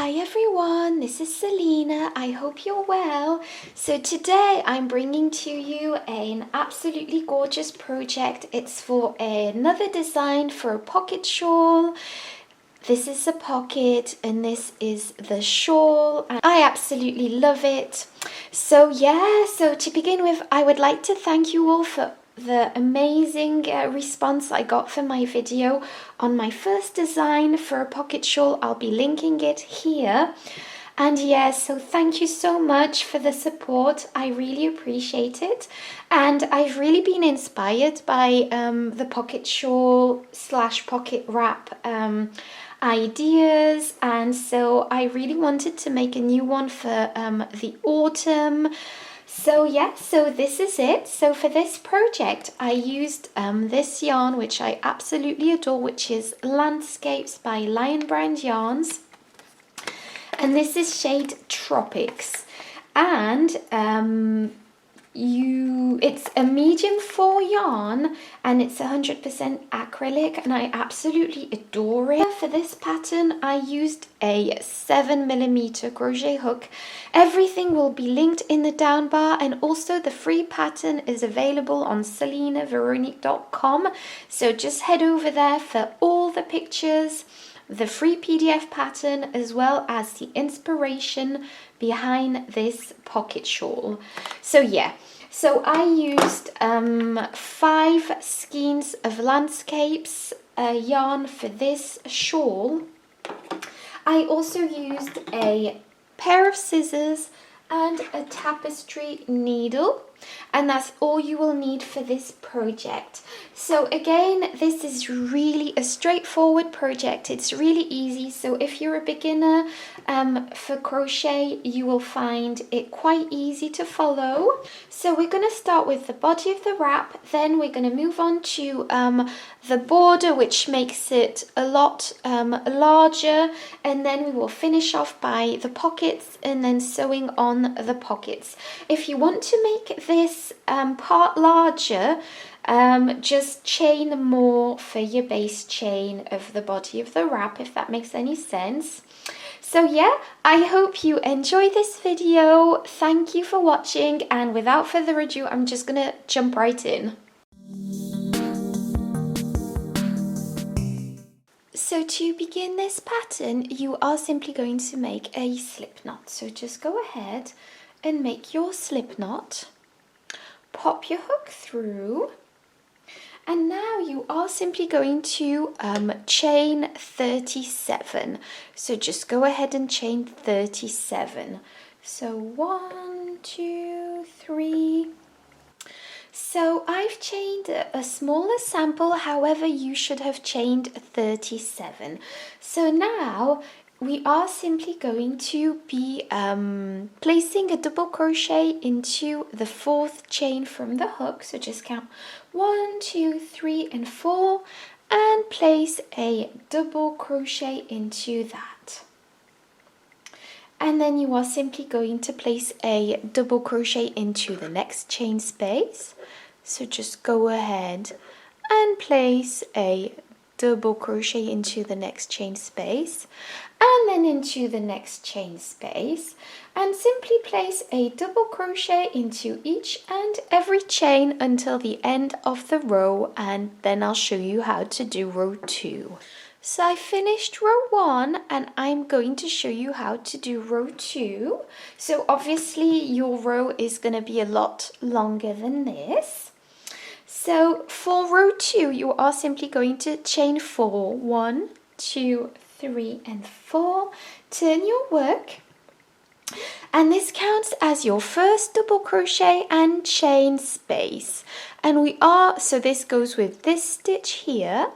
Hi everyone, this is Selina. I hope you're well. So today I'm bringing to you an absolutely gorgeous project. It's for another design for a pocket shawl. This is a pocket and this is the shawl, and I absolutely love it. So to begin with, I would like to thank you all for the amazing response I got for my video on my first design for a pocket shawl. I'll be linking it here. And so thank you so much for the support. I really appreciate it. And I've really been inspired by the pocket shawl / pocket wrap ideas, and so I really wanted to make a new one for the autumn. So this is it. So for this project I used this yarn, which I absolutely adore, which is Landscapes by Lion Brand Yarns, and this is shade Tropics, and it's a medium 4 yarn, and it's 100% acrylic, and I absolutely adore it. For this pattern I used a 7mm crochet hook. Everything will be linked in the down bar, and also the free pattern is available on selinaveronique.com, so just head over there for all the pictures, the free PDF pattern, as well as the inspiration behind this pocket shawl. So I used 5 skeins of Landscapes yarn for this shawl. I also used a pair of scissors and a tapestry needle, and that's all you will need for this project. So again, this is really a straightforward project. It's really easy, so if you're a beginner for crochet, you will find it quite easy to follow. So we're going to start with the body of the wrap, then we're going to move on to the border, which makes it a lot larger, and then we will finish off by the pockets and then sewing on the pockets. If you want to make this part larger, just chain more for your base chain of the body of the wrap, if that makes any sense. So I hope you enjoy this video. Thank you for watching, and without further ado, I'm just gonna jump right in. So to begin this pattern, you are simply going to make a slip knot. So just go ahead and make your slip knot, pop your hook through, and now you are simply going to chain 37. So just go ahead and chain 37. So 1, 2, 3. So I've chained a smaller sample, however you should have chained 37. So now we are simply going to be placing a double crochet into the 4th chain from the hook. So just count 1, 2, 3, and 4, and place a double crochet into that. And then you are simply going to place a double crochet into the next chain space. So just go ahead and place a double crochet into the next chain space, and then into the next chain space, and simply place a double crochet into each and every chain until the end of the row, and then I'll show you how to do row 2. So I finished row 1, and I'm going to show you how to do row 2. So obviously your row is going to be a lot longer than this. So for row 2, you are simply going to chain 4. 1, 2, 3, and 4. Turn your work, and this counts as your first double crochet and chain space. And so this goes with this stitch here.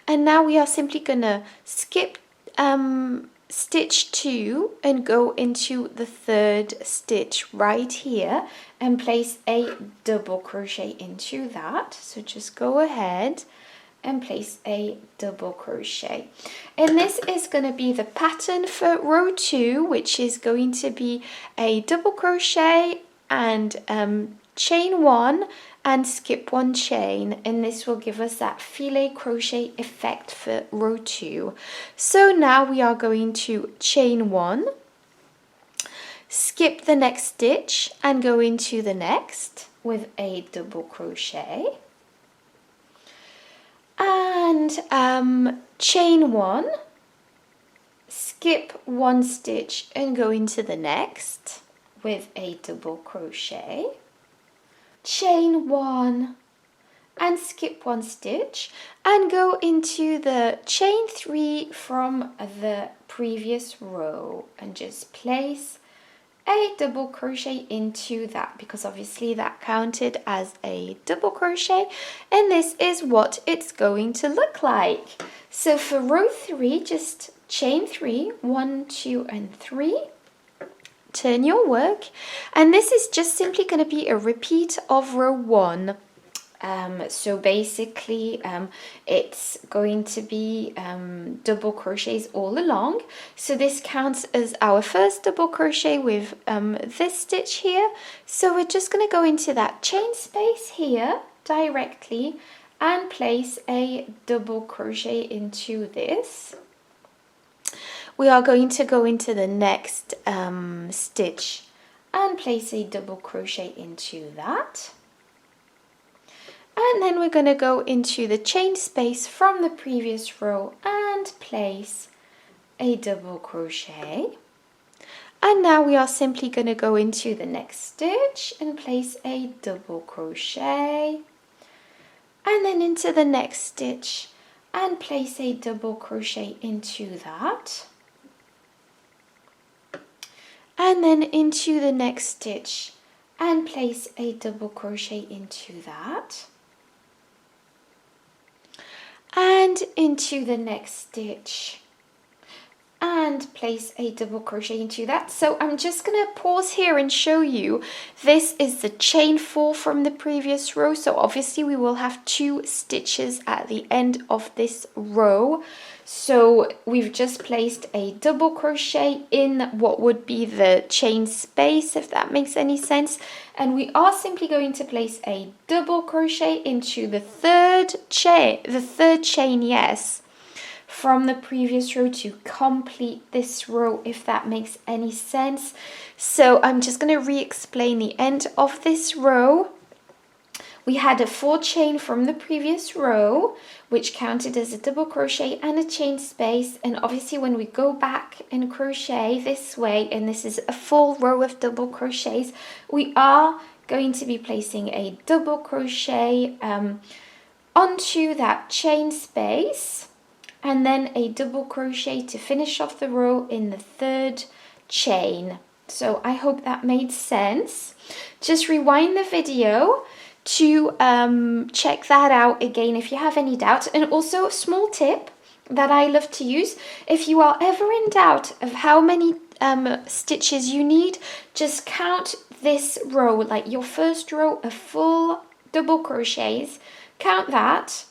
And now we are simply gonna skip stitch 2 and go into the 3rd stitch right here and place a double crochet into that. So just go ahead and place a double crochet, and this is going to be the pattern for row 2, which is going to be a double crochet and chain 1 and skip 1 chain, and this will give us that filet crochet effect for row 2. So now we are going to chain 1, skip the next stitch and go into the next with a double crochet, and chain 1, skip 1 stitch and go into the next with a double crochet, chain 1 and skip 1 stitch and go into the chain 3 from the previous row and just place a double crochet into that, because obviously that counted as a double crochet, and this is what it's going to look like. So for row 3, just chain 3, 1, 2 and 3, turn your work, and this is just simply going to be a repeat of row 1. So basically it's going to be double crochets all along. So this counts as our first double crochet with this stitch here. So we're just going to go into that chain space here directly and place a double crochet into this. We are going to go into the next stitch and place a double crochet into that. And then we're going to go into the chain space from the previous row and place a double crochet. And now we are simply going to go into the next stitch and place a double crochet. And then into the next stitch and place a double crochet into that. And then into the next stitch and place a double crochet into that. And into the next stitch and place a double crochet into that. So I'm just going to pause here and show you. This is the chain 4 from the previous row, so obviously we will have 2 stitches at the end of this row. So we've just placed a double crochet in what would be the chain space, if that makes any sense, and we are simply going to place a double crochet into the third chain, yes, from the previous row to complete this row, if that makes any sense. So I'm just going to re-explain the end of this row. We had a 4 chain from the previous row, which counted as a double crochet and a chain space, and obviously when we go back and crochet this way, and this is a full row of double crochets, we are going to be placing a double crochet onto that chain space, and then a double crochet to finish off the row in the 3rd chain. So I hope that made sense. Just rewind the video to check that out again if you have any doubts. And also a small tip that I love to use, if you are ever in doubt of how many stitches you need, just count this row, like your first row of full double crochets, count that,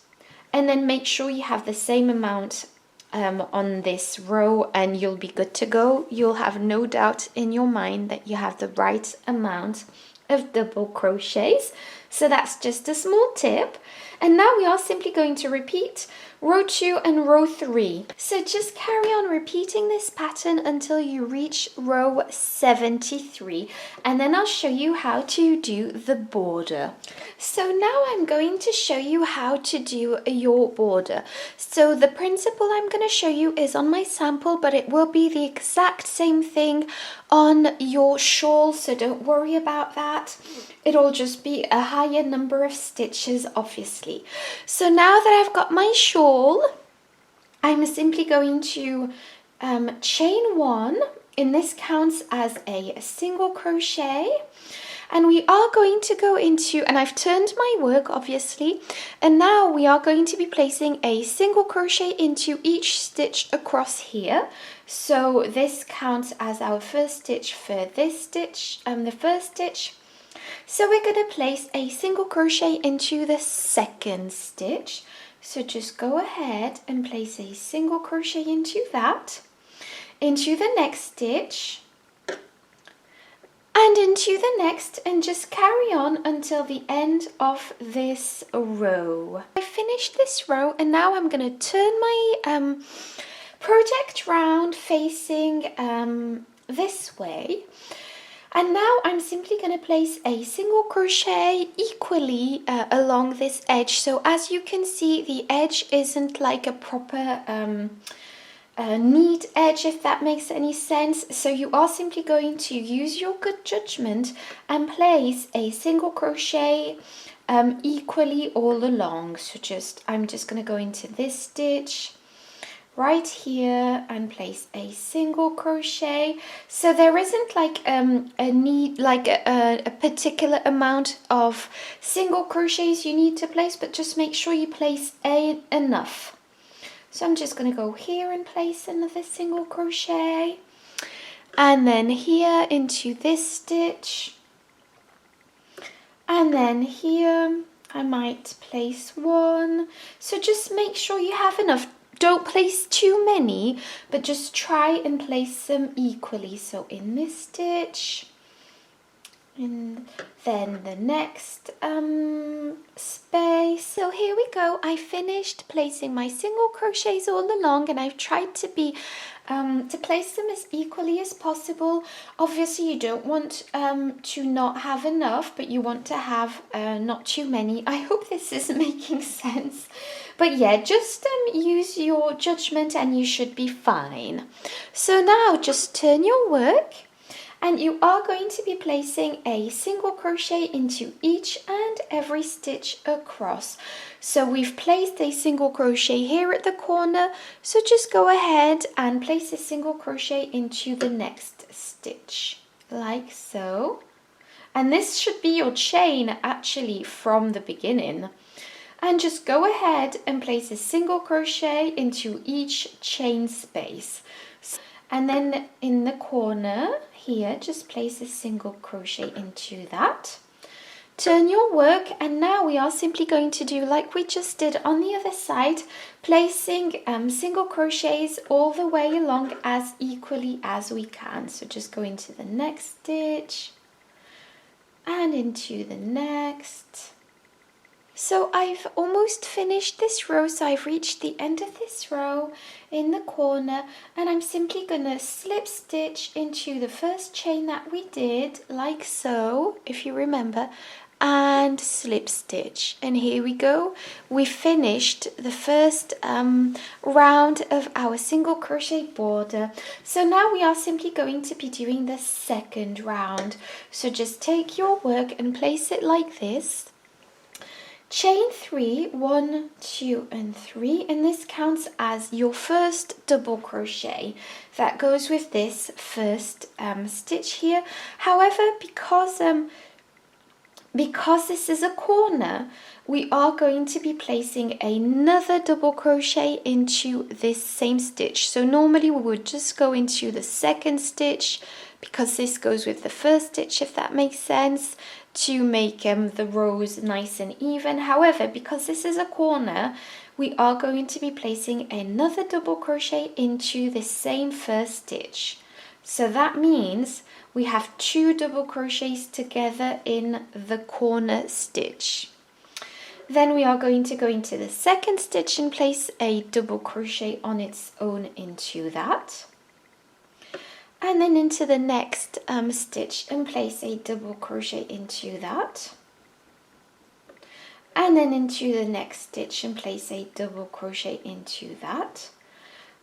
and then make sure you have the same amount on this row, and you'll be good to go. You'll have no doubt in your mind that you have the right amount of double crochets. So that's just a small tip. And now we are simply going to repeat row 2 and row 3. So just carry on repeating this pattern until you reach row 73, and then I'll show you how to do the border. So now I'm going to show you how to do your border. So the principle I'm going to show you is on my sample, but it will be the exact same thing on your shawl, so don't worry about that. It'll just be a higher number of stitches, obviously. So now that I've got my shawl, I'm simply going to chain 1, and this counts as a single crochet, and we are going to go into, and I've turned my work obviously, and now we are going to be placing a single crochet into each stitch across here. So this counts as our first stitch for this stitch, the first stitch. So we're going to place a single crochet into the second stitch. So just go ahead and place a single crochet into that, into the next stitch, and into the next, and just carry on until the end of this row. I finished this row, and now I'm going to turn my project round facing this way. And now I'm simply going to place a single crochet equally along this edge. So as you can see, the edge isn't like a proper neat edge, if that makes any sense. So you are simply going to use your good judgment and place a single crochet equally all along. So I'm just going to go into this stitch right here and place a single crochet. So there isn't like a need, like a particular amount of single crochets you need to place, but just make sure you place enough. So I'm just going to go here and place another single crochet, and then here into this stitch, and then here I might place one. So just make sure you have enough. Don't place too many, but just try and place them equally. So in this stitch, and then the next space. So here we go. I finished placing my single crochets all along, and I've tried to place them as equally as possible. Obviously you don't want to not have enough, but you want to have not too many. I hope this is making sense. But yeah, just use your judgment and you should be fine. So now just turn your work, and you are going to be placing a single crochet into each and every stitch across. So we've placed a single crochet here at the corner, so just go ahead and place a single crochet into the next stitch, like so. And this should be your chain actually from the beginning. And just go ahead and place a single crochet into each chain space. And then in the corner here, just place a single crochet into that. Turn your work, and now we are simply going to do like we just did on the other side, placing single crochets all the way along as equally as we can. So just go into the next stitch and into the next. So I've almost finished this row, so I've reached the end of this row in the corner, and I'm simply going to slip stitch into the first chain that we did, like so, if you remember, and slip stitch. And here we go. We finished the first round of our single crochet border. So now we are simply going to be doing the second round. So just take your work and place it like this. Chain 3, 1, 2 and 3, and this counts as your first double crochet that goes with this first stitch here. However, because this is a corner, we are going to be placing another double crochet into this same stitch. So normally we would just go into the second stitch, because this goes with the first stitch, if that makes sense, to make the rows nice and even. However, because this is a corner, we are going to be placing another double crochet into the same first stitch. So that means we have 2 double crochets together in the corner stitch. Then we are going to go into the second stitch and place a double crochet on its own into that. And then into the next stitch and place a double crochet into that. And then into the next stitch and place a double crochet into that.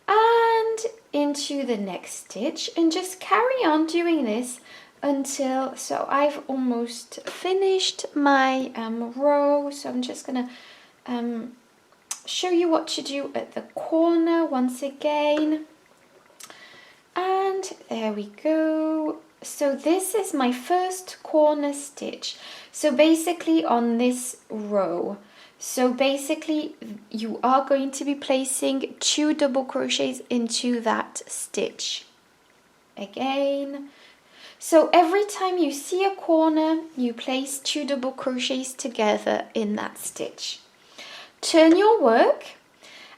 And into the next stitch, and just carry on doing this until, so I've almost finished my row. So I'm just going to show you what to do at the corner once again. And there we go. So this is my first corner stitch. So basically on this row. So basically you are going to be placing 2 double crochets into that stitch. Again. So every time you see a corner, you place 2 double crochets together in that stitch. Turn your work.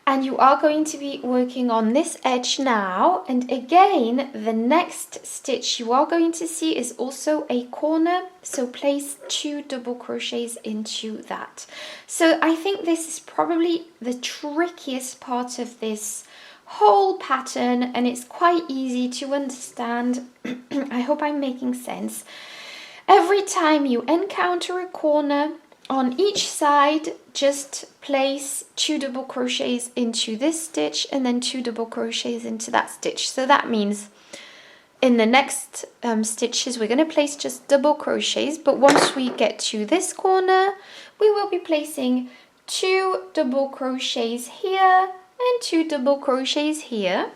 And you are going to be working on this edge now, and again the next stitch you are going to see is also a corner, so place 2 double crochets into that. So I think this is probably the trickiest part of this whole pattern, and it's quite easy to understand. I hope I'm making sense. Every time you encounter a corner on each side, just place 2 double crochets into this stitch and then 2 double crochets into that stitch. So that means in the next stitches we're going to place just double crochets, but once we get to this corner we will be placing 2 double crochets here and 2 double crochets here,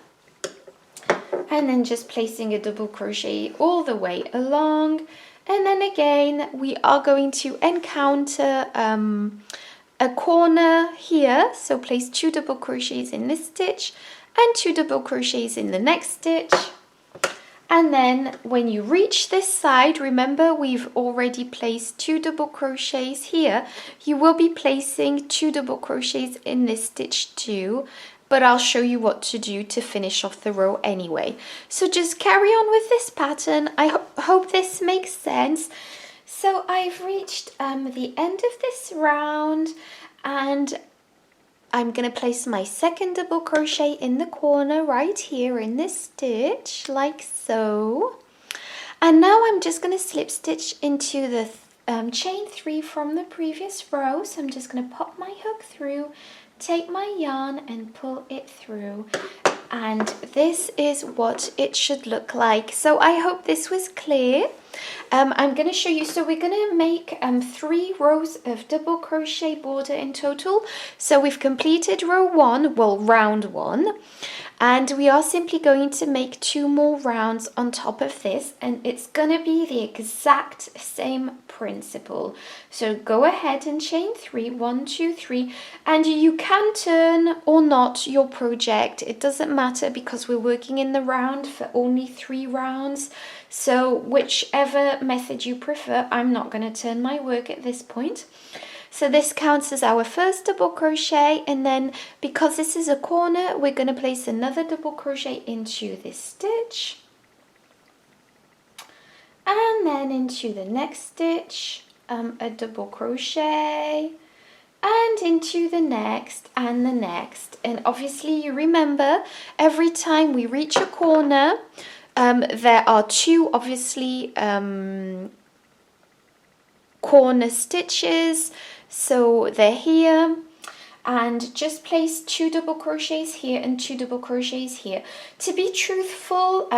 and then just placing a double crochet all the way along. And then again we are going to encounter a corner here, so place 2 double crochets in this stitch and 2 double crochets in the next stitch. And then when you reach this side, remember we've already placed 2 double crochets here, you will be placing 2 double crochets in this stitch too, but I'll show you what to do to finish off the row anyway. So just carry on with this pattern. I hope this makes sense. So I've reached the end of this round, and I'm going to place my second double crochet in the corner right here in this stitch, like so. And now I'm just going to slip stitch into the chain 3 from the previous row. So I'm just going to pop my hook through, take my yarn and pull it through, and this is what it should look like. So I hope this was clear. I'm going to show you, so we're going to make 3 rows of double crochet border in total. So we've completed row 1, well, round 1, and we are simply going to make 2 more rounds on top of this, and it's going to be the exact same principle. So go ahead and chain 3, 1, 2, 3, and you can turn or not your project. It doesn't matter because we're working in the round for only 3 rounds. So whichever method you prefer, I'm not going to turn my work at this point. So this counts as our first double crochet, and then because this is a corner, we're going to place another double crochet into this stitch, and then into the next stitch a double crochet, and into the next and the next. And obviously you remember every time we reach a corner, there are 2 obviously corner stitches, so they're here, and just place 2 double crochets here and 2 double crochets here. To be truthful,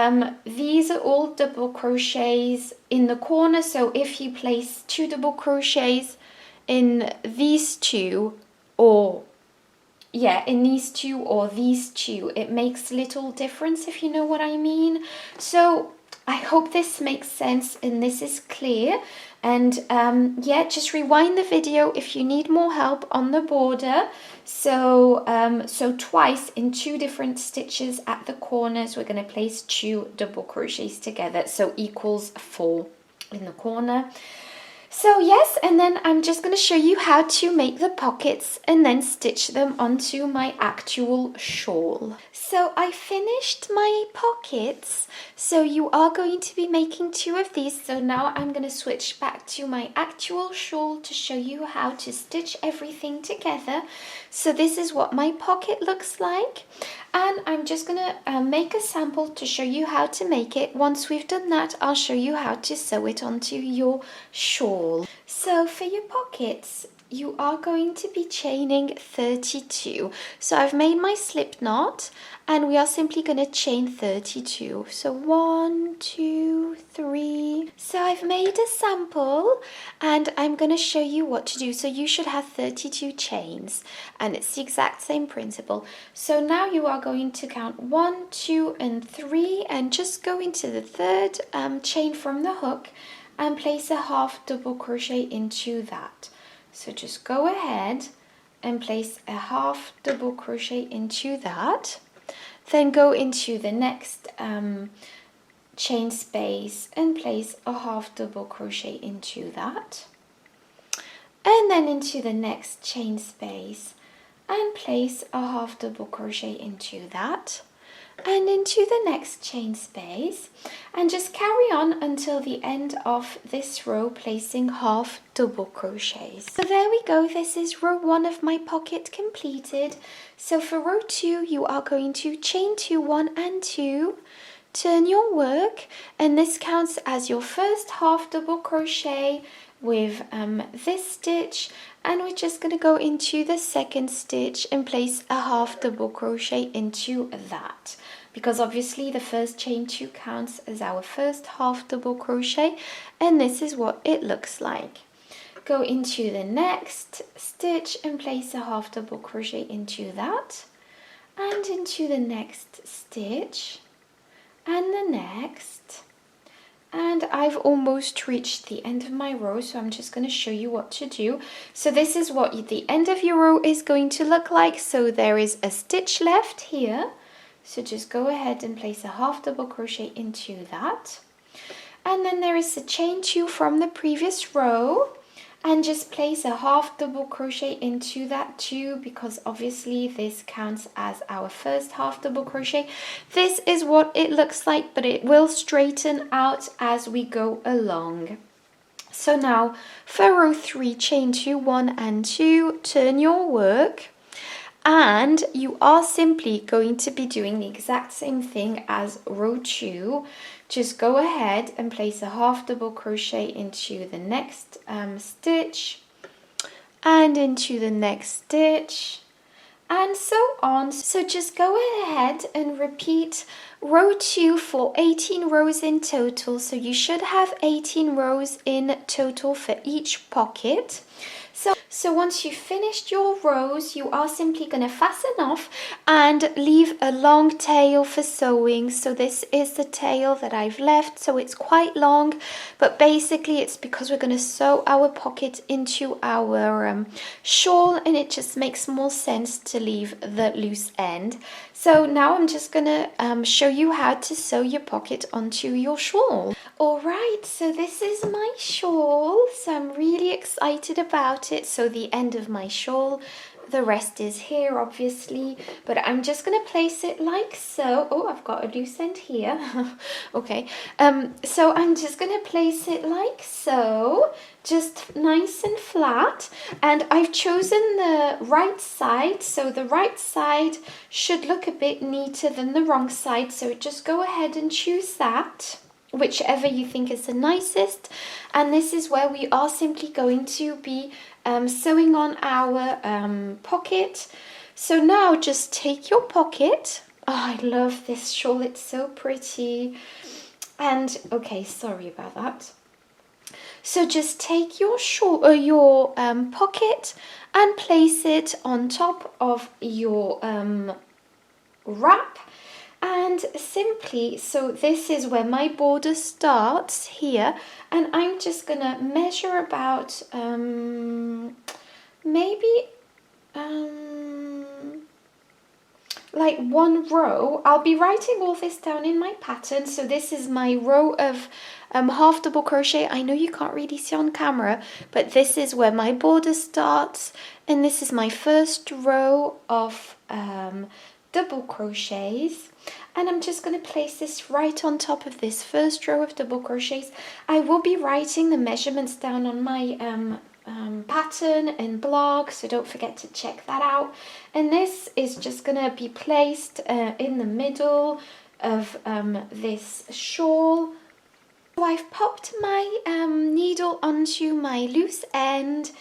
these are all double crochets in the corner, so if you place 2 double crochets in these 2, or in these 2 or these 2, it makes little difference, if you know what I mean. So I hope this makes sense and this is clear. And just rewind the video if you need more help on the border. So so twice in 2 different stitches at the corners, we're going to place 2 double crochets together, so equals 4 in the corner. So yes, and then I'm just going to show you how to make the pockets and then stitch them onto my actual shawl. So I finished my pockets, so you are going to be making 2 of these. So now I'm going to switch back to my actual shawl to show you how to stitch everything together. So this is what my pocket looks like, and I'm just going to make a sample to show you how to make it. Once we've done that, I'll show you how to sew it onto your shawl. So for your pockets, you are going to be chaining 32. So I've made my slip knot, and we are simply going to chain 32. So 1, 2, 3. So I've made a sample, and I'm going to show you what to do. So you should have 32 chains, and it's the exact same principle. So now you are going to count 1, 2, and 3, and just go into the 3rd chain from the hook and place a half double crochet into that. So just go ahead and place a half double crochet into that. Then go into the next chain space and place a half double crochet into that. And then into the next chain space and place a half double crochet into that and into the next chain space, and just carry on until the end of this row, placing half double crochets. So there we go, this is row 1 of my pocket completed. So for row 2 you are going to chain 2, 1 and 2, turn your work, and this counts as your first half double crochet with this stitch, and we're just going to go into the second stitch and place a half double crochet into that, because obviously the first chain 2 counts as our first half double crochet, and this is what it looks like. Go into the next stitch and place a half double crochet into that, and into the next stitch and the next. And I've almost reached the end of my row, so I'm just going to show you what to do. So this is what the end of your row is going to look like. So there is a stitch left here, so just go ahead and place a half double crochet into that, and then there is a chain 2 from the previous row, and just place a half double crochet into that too, because obviously this counts as our first half double crochet. This is what it looks like, but it will straighten out as we go along. So now for row 3, chain 2, 1 and 2, turn your work, and you are simply going to be doing the exact same thing as row 2. Just go ahead and place a half double crochet into the next stitch and into the next stitch, and so on. So just go ahead and repeat row 2 for 18 rows in total. So you should have 18 rows in total for each pocket. So once you've finished your rows, you are simply going to fasten off and leave a long tail for sewing. So this is the tail that I've left, so it's quite long, but basically it's because we're going to sew our pocket into our shawl, and it just makes more sense to leave the loose end. So now I'm just going to show you how to sew your pocket onto your shawl. Alright, so this is my shawl, so I'm really excited about it. So the end of my shawl, the rest is here obviously, but I'm just going to place it like so. Oh, I've got a loose end here. Okay, so I'm just going to place it like so, just nice and flat, and I've chosen the right side, so the right side should look a bit neater than the wrong side, so just go ahead and choose that, whichever you think is the nicest. And this is where we are simply going to be sewing on our pocket. So now just take your pocket. Oh, I love this shawl, it's so pretty. And okay, sorry about that. So just take your shawl, your pocket, and place it on top of your wrap. And simply, so this is where my border starts here, and I'm just gonna measure about maybe like 1 row. I'll be writing all this down in my pattern. So this is my row of half double crochet. I know you can't really see on camera, but this is where my border starts, and this is my first row of double crochets, and I'm just going to place this right on top of this first row of double crochets. I will be writing the measurements down on my pattern and blog, so don't forget to check that out. And this is just going to be placed in the middle of this shawl. So I've popped my needle onto my loose end,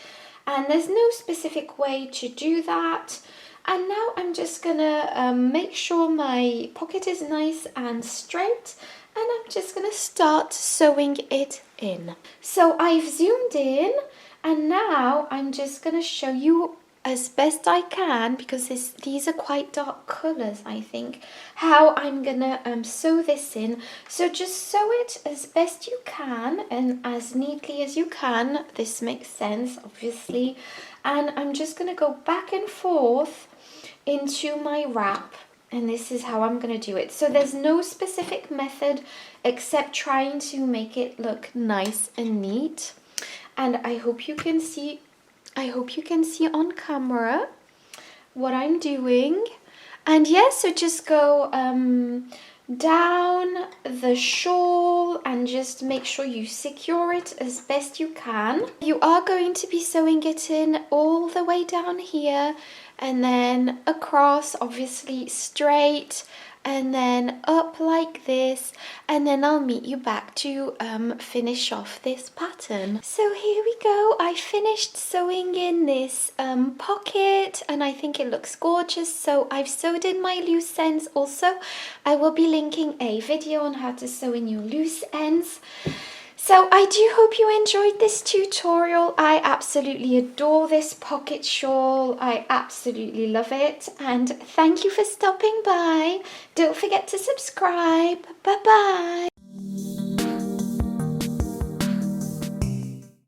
and there's no specific way to do that. And now I'm just gonna make sure my pocket is nice and straight, and I'm just gonna start sewing it in. So I've zoomed in, and now I'm just gonna show you as best I can, because these are quite dark colours, I think, how I'm gonna sew this in. So just sew it as best you can and as neatly as you can. This makes sense, obviously. And I'm just gonna go back and forth into my wrap, and this is how I'm going to do it. So there's no specific method except trying to make it look nice and neat, and I hope you can see on camera. what I'm doing. And yeah, so just go down the shawl and just make sure you secure it as best you can. You are going to be sewing it in all the way down here and then across, obviously straight, and then up like this, and then I'll meet you back to finish off this pattern. So here we go. I finished sewing in this pocket and I think it looks gorgeous. So I've sewed in my loose ends also. I will be linking a video on how to sew in your loose ends. So I do hope you enjoyed this tutorial. I absolutely adore this pocket shawl. I absolutely love it. And thank you for stopping by. Don't forget to subscribe. Bye bye.